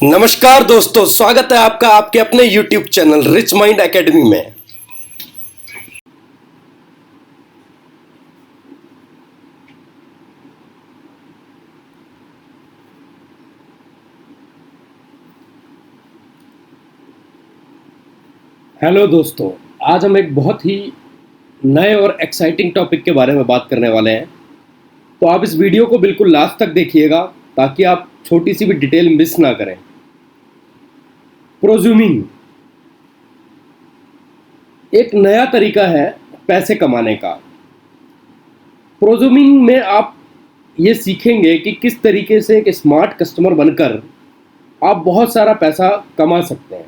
नमस्कार दोस्तों, स्वागत है आपका आपके अपने YouTube channel rich mind academy में। हेलो दोस्तों, आज हम एक बहुत ही नए और एक्साइटिंग टॉपिक के बारे में बात करने वाले हैं। तो आप इस वीडियो को बिल्कुल लास्ट तक देखिएगा ताकि आप छोटी सी भी डिटेल मिस ना करें। प्रोज्यूमिंग एक नया तरीका है पैसे कमाने का। प्रोज्यूमिंग में आप ये सीखेंगे कि किस तरीके से एक स्मार्ट कस्टमर बनकर आप बहुत सारा पैसा कमा सकते हैं।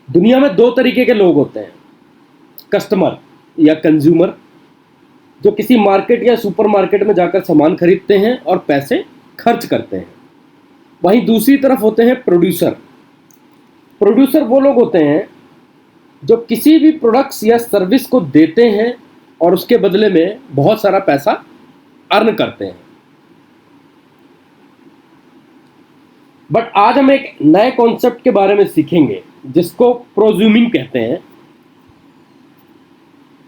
दुनिया में दो तरीके के लोग होते हैं, कस्टमर या कंज्यूमर, जो किसी मार्केट या सुपरमार्केट में जाकर सामान खरीदते हैं और पैसे खर्च करते हैं। वहीं दूसरी तरफ होते हैं प्रोड्यूसर। प्रोड्यूसर वो लोग होते हैं जो किसी भी प्रोडक्ट्स या सर्विस को देते हैं और उसके बदले में बहुत सारा पैसा अर्न करते हैं। बट आज हम एक नए कॉन्सेप्ट के बारे में सीखेंगे जिसको प्रोज्यूमिंग कहते हैं।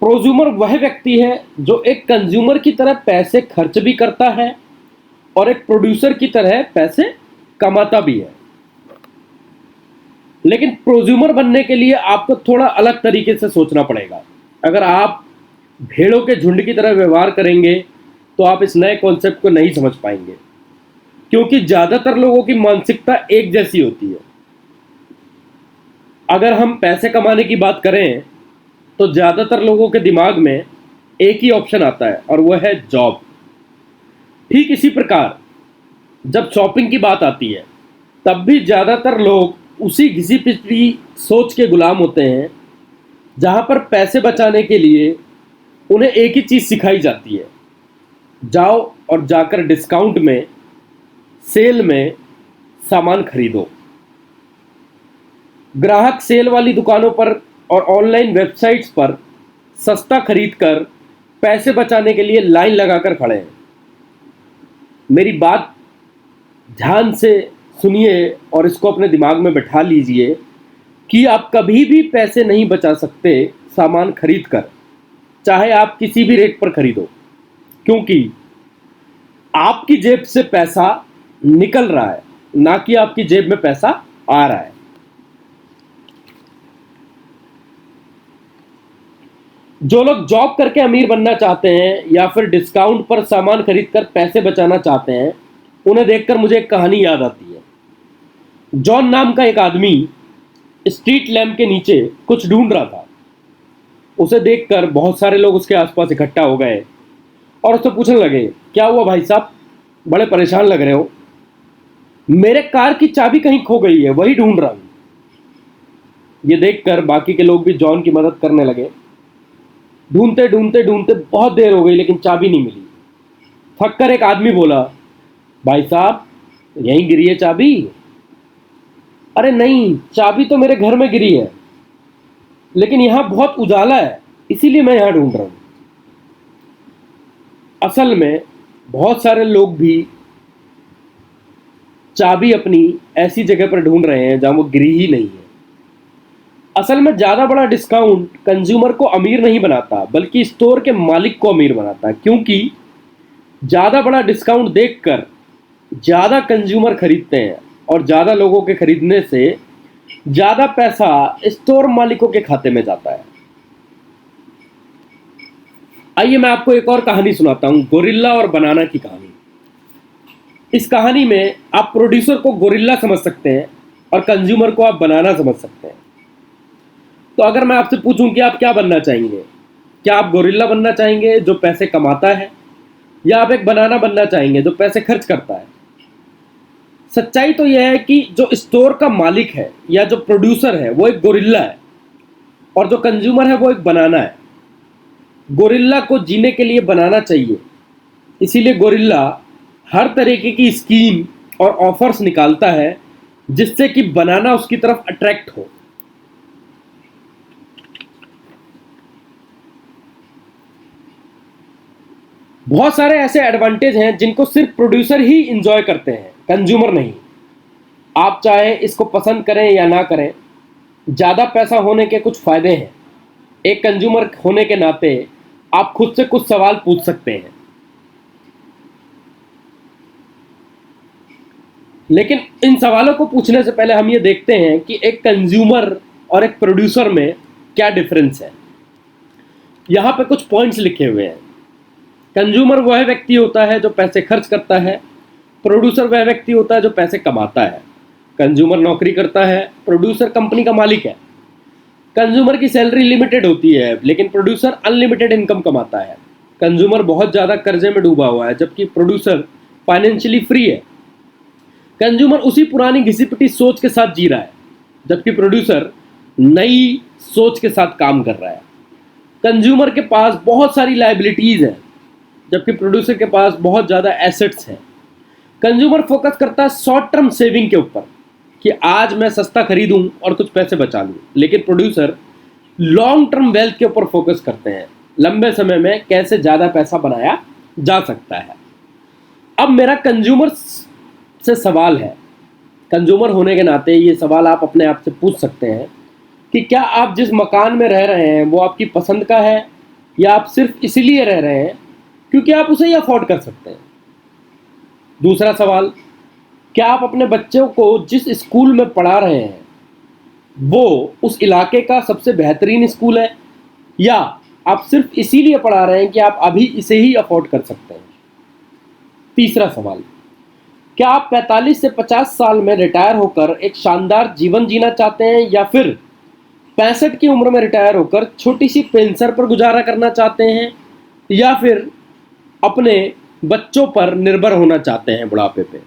प्रोज्यूमर वह व्यक्ति है जो एक कंज्यूमर की तरह पैसे खर्च भी करता है और एक प्रोड्यूसर की तरह पैसे कमाता भी है। लेकिन प्रोज्यूमर बनने के लिए आपको थोड़ा अलग तरीके से सोचना पड़ेगा। अगर आप भेड़ों के झुंड की तरह व्यवहार करेंगे तो आप इस नए कॉन्सेप्ट को नहीं समझ पाएंगे, क्योंकि ज़्यादातर लोगों की मानसिकता एक जैसी होती है। अगर हम पैसे कमाने की बात करें तो ज़्यादातर लोगों के दिमाग में एक ही ऑप्शन आता है और वह है जॉब। ठीक इसी प्रकार जब शॉपिंग की बात आती है तब भी ज़्यादातर लोग उसी घिसी पिटी सोच के गुलाम होते हैं, जहां पर पैसे बचाने के लिए उन्हें एक ही चीज़ सिखाई जाती है, जाओ और जाकर डिस्काउंट में, सेल में सामान खरीदो। ग्राहक सेल वाली दुकानों पर और ऑनलाइन वेबसाइट्स पर सस्ता खरीदकर पैसे बचाने के लिए लाइन लगाकर खड़े हैं। मेरी बात ध्यान से सुनिए और इसको अपने दिमाग में बैठा लीजिए कि आप कभी भी पैसे नहीं बचा सकते सामान खरीदकर, चाहे आप किसी भी रेट पर खरीदो, क्योंकि आपकी जेब से पैसा निकल रहा है, ना कि आपकी जेब में पैसा आ रहा है। जो लोग जॉब करके अमीर बनना चाहते हैं या फिर डिस्काउंट पर सामान खरीदकर पैसे बचाना चाहते हैं, उन्हें देखकर मुझे एक कहानी याद आती है। जॉन नाम का एक आदमी स्ट्रीट लैंप के नीचे कुछ ढूंढ रहा था। उसे देखकर बहुत सारे लोग उसके आसपास इकट्ठा हो गए और उससे पूछने लगे, क्या हुआ भाई साहब, बड़े परेशान लग रहे हो? मेरे कार की चाबी कहीं खो गई है, वही ढूंढ रहा हूं। ये देखकर बाकी के लोग भी जॉन की मदद करने लगे। ढूंढते ढूंढते ढूंढते बहुत देर हो गई लेकिन चाबी नहीं मिली। थक कर एक आदमी बोला, भाई साहब यहीं गिरी है चाबी? अरे नहीं, चाबी तो मेरे घर में गिरी है, लेकिन यहां बहुत उजाला है इसीलिए मैं यहां ढूंढ रहा हूं। असल में बहुत सारे लोग भी चाबी अपनी ऐसी जगह पर ढूंढ रहे हैं जहां वो गिरी ही नहीं है। असल में ज़्यादा बड़ा डिस्काउंट कंज्यूमर को अमीर नहीं बनाता, बल्कि स्टोर के मालिक को अमीर बनाता है, क्योंकि ज़्यादा बड़ा डिस्काउंट देखकर ज़्यादा कंज्यूमर खरीदते हैं और ज़्यादा लोगों के खरीदने से ज़्यादा पैसा स्टोर मालिकों के खाते में जाता है। आइए मैं आपको एक और कहानी सुनाता हूँ, गोरिल्ला और बनाना की कहानी। इस कहानी में आप प्रोड्यूसर को गोरिल्ला समझ सकते हैं और कंज्यूमर को आप बनाना समझ सकते हैं। तो अगर मैं आपसे पूछूं कि आप क्या बनना चाहेंगे, क्या आप गोरिल्ला बनना चाहेंगे जो पैसे कमाता है, या आप एक बनाना बनना चाहेंगे जो पैसे खर्च करता है? सच्चाई तो यह है कि जो स्टोर का मालिक है या जो प्रोड्यूसर है वो एक गोरिल्ला है और जो कंज्यूमर है वो एक बनाना है। गोरिल्ला को जीने के लिए बनाना चाहिए, इसीलिए गोरिल्ला हर तरीके की स्कीम और ऑफर्स निकालता है जिससे कि बनाना उसकी तरफ अट्रैक्ट हो। बहुत सारे ऐसे एडवांटेज हैं जिनको सिर्फ प्रोड्यूसर ही इंजॉय करते हैं, कंज्यूमर नहीं। आप चाहे इसको पसंद करें या ना करें, ज़्यादा पैसा होने के कुछ फ़ायदे हैं। एक कंज्यूमर होने के नाते आप खुद से कुछ सवाल पूछ सकते हैं, लेकिन इन सवालों को पूछने से पहले हम ये देखते हैं कि एक कंज्यूमर और एक प्रोड्यूसर में क्या डिफरेंस है। यहाँ पे कुछ पॉइंट्स लिखे हुए हैं। कंज्यूमर वह व्यक्ति होता है जो पैसे खर्च करता है, प्रोड्यूसर वह व्यक्ति होता है जो पैसे कमाता है। कंज्यूमर नौकरी करता है, प्रोड्यूसर कंपनी का मालिक है। कंज्यूमर की सैलरी लिमिटेड होती है, लेकिन प्रोड्यूसर अनलिमिटेड इनकम कमाता है। कंज्यूमर बहुत ज़्यादा कर्जे में डूबा हुआ है, जबकि प्रोड्यूसर फाइनेंशियली फ्री है। कंज्यूमर उसी पुरानी घिसी पिटी सोच के साथ जी रहा है, जबकि प्रोड्यूसर नई सोच के साथ काम कर रहा है। कंज्यूमर के पास बहुत सारी लायबिलिटीज़ हैं, जबकि प्रोड्यूसर के पास बहुत ज़्यादा एसेट्स हैं। कंज्यूमर फोकस करता है शॉर्ट टर्म सेविंग के ऊपर कि आज मैं सस्ता खरीदूं और कुछ पैसे बचा लूं, लेकिन प्रोड्यूसर लॉन्ग टर्म वेल्थ के ऊपर फोकस करते हैं, लंबे समय में कैसे ज़्यादा पैसा बनाया जा सकता है। अब मेरा कंज्यूमर से सवाल है, कंज्यूमर होने के नाते ये सवाल आप अपने आप से पूछ सकते हैं कि क्या आप जिस मकान में रह रहे हैं वो आपकी पसंद का है, या आप सिर्फ इसीलिए रह रहे हैं क्योंकि आप उसे ही अफोर्ड कर सकते हैं। दूसरा सवाल, क्या आप अपने बच्चों को जिस स्कूल में पढ़ा रहे हैं वो उस इलाके का सबसे बेहतरीन स्कूल है, या आप सिर्फ इसीलिए पढ़ा रहे हैं कि आप अभी इसे ही अफोर्ड कर सकते हैं। तीसरा सवाल, क्या आप 45 से 50 साल में रिटायर होकर एक शानदार जीवन जीना चाहते हैं, या फिर 65 की उम्र में रिटायर होकर छोटी सी पेंशन पर गुजारा करना चाहते हैं, या फिर अपने बच्चों पर निर्भर होना चाहते हैं बुढ़ापे पे।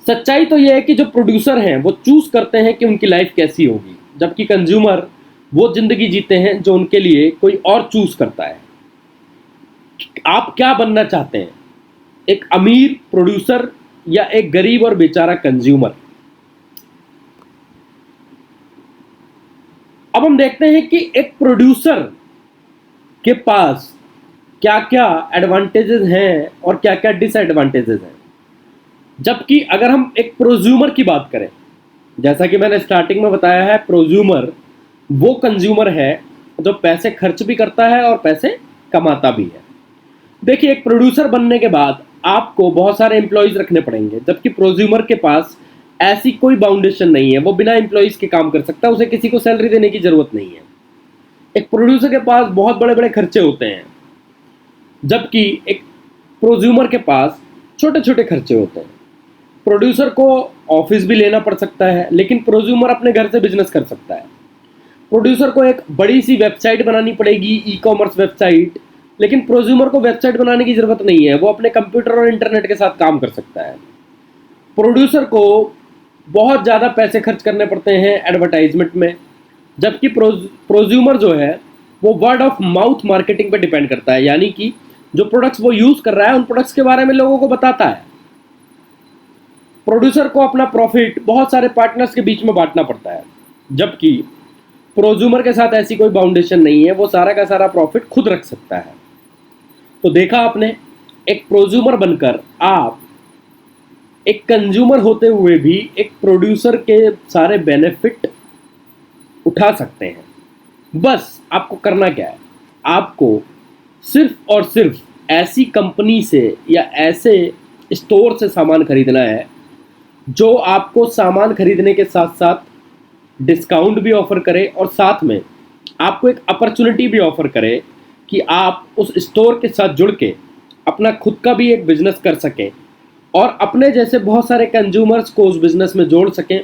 सच्चाई तो यह है कि जो प्रोड्यूसर हैं वो चूज करते हैं कि उनकी लाइफ कैसी होगी, जबकि कंज्यूमर वो जिंदगी जीते हैं जो उनके लिए कोई और चूज करता है। आप क्या बनना चाहते हैं, एक अमीर प्रोड्यूसर या एक गरीब और बेचारा कंज्यूमर? अब हम देखते हैं कि एक प्रोड्यूसर के पास क्या क्या एडवांटेजेस हैं और क्या क्या डिसएडवांटेजेस हैं, जबकि अगर हम एक प्रोज्यूमर की बात करें, जैसा कि मैंने स्टार्टिंग में बताया है, प्रोज्यूमर वो कंज्यूमर है जो पैसे खर्च भी करता है और पैसे कमाता भी है। देखिए, एक प्रोड्यूसर बनने के बाद आपको बहुत सारे एम्प्लॉयज़ रखने पड़ेंगे, जबकि प्रोज्यूमर के पास ऐसी कोई बाउंडेशन नहीं है, वो बिना एम्प्लॉयज़ के काम कर सकता है, उसे किसी को सैलरी देने की ज़रूरत नहीं है। एक प्रोड्यूसर के पास बहुत बड़े बड़े खर्चे होते हैं, जबकि एक प्रोज्यूमर के पास छोटे छोटे खर्चे होते हैं। प्रोड्यूसर को ऑफिस भी लेना पड़ सकता है, लेकिन प्रोज्यूमर अपने घर से बिजनेस कर सकता है। प्रोड्यूसर को एक बड़ी सी वेबसाइट बनानी पड़ेगी, ई कॉमर्स वेबसाइट, लेकिन प्रोज्यूमर को वेबसाइट बनाने की ज़रूरत नहीं है, वो अपने कंप्यूटर और इंटरनेट के साथ काम कर सकता है। प्रोड्यूसर को बहुत ज़्यादा पैसे खर्च करने पड़ते हैं एडवर्टाइजमेंट में, जबकि प्रोज्यूमर जो है वो वर्ड ऑफ माउथ मार्केटिंग पे डिपेंड करता है, यानी कि जो प्रोडक्ट्स वो यूज़ कर रहा है उन प्रोडक्ट्स के बारे में लोगों को बताता है। प्रोड्यूसर को अपना प्रॉफिट बहुत सारे पार्टनर्स के बीच में बांटना पड़ता है, जबकि प्रोज्यूमर के साथ ऐसी कोई बाउंडेशन नहीं है, वो सारा का सारा प्रॉफिट खुद रख सकता है। तो देखा आपने, एक प्रोज्यूमर बनकर आप एक कंज्यूमर होते हुए भी एक प्रोड्यूसर के सारे बेनिफिट उठा सकते हैं। बस आपको करना क्या है, आपको सिर्फ और सिर्फ ऐसी कंपनी से या ऐसे स्टोर से सामान खरीदना है जो आपको सामान खरीदने के साथ साथ डिस्काउंट भी ऑफर करे और साथ में आपको एक अपॉर्चुनिटी भी ऑफर करे कि आप उस स्टोर के साथ जुड़ के अपना खुद का भी एक बिजनेस कर सकें और अपने जैसे बहुत सारे कंज्यूमर्स को उस बिजनेस में जोड़ सकें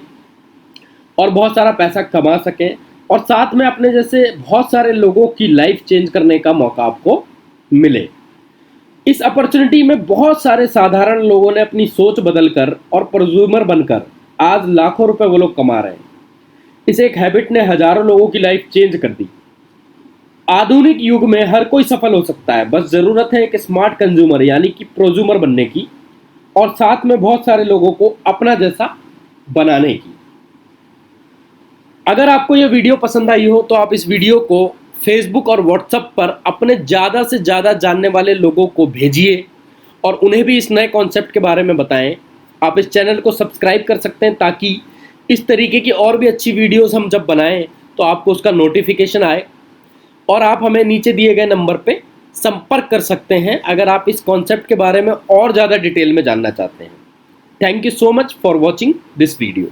और बहुत सारा पैसा कमा सकें, और साथ में अपने जैसे बहुत सारे लोगों की लाइफ चेंज करने का मौका आपको मिले। इस अपॉर्चुनिटी में बहुत सारे साधारण लोगों ने अपनी सोच बदलकर और प्रोज्यूमर बनकर आज लाखों रुपए वो लोग कमा रहे हैं। इस एक हैबिट ने हजारों लोगों की लाइफ चेंज कर दी। आधुनिक युग में हर कोई सफल हो सकता है, बस जरूरत है एक स्मार्ट कंज्यूमर यानी कि प्रोज्यूमर बनने की, और साथ में बहुत सारे लोगों को अपना जैसा बनाने की। अगर आपको यह वीडियो पसंद आई हो तो आप इस वीडियो को फेसबुक और व्हाट्सएप पर अपने ज़्यादा से ज़्यादा जानने वाले लोगों को भेजिए और उन्हें भी इस नए कॉन्सेप्ट के बारे में बताएं आप इस चैनल को सब्सक्राइब कर सकते हैं ताकि इस तरीके की और भी अच्छी वीडियोस हम जब बनाएं तो आपको उसका नोटिफिकेशन आए। और आप हमें नीचे दिए गए नंबर पे संपर्क कर सकते हैं अगर आप इस कॉन्सेप्ट के बारे में और ज़्यादा डिटेल में जानना चाहते हैं। Thank you so much for watching this video.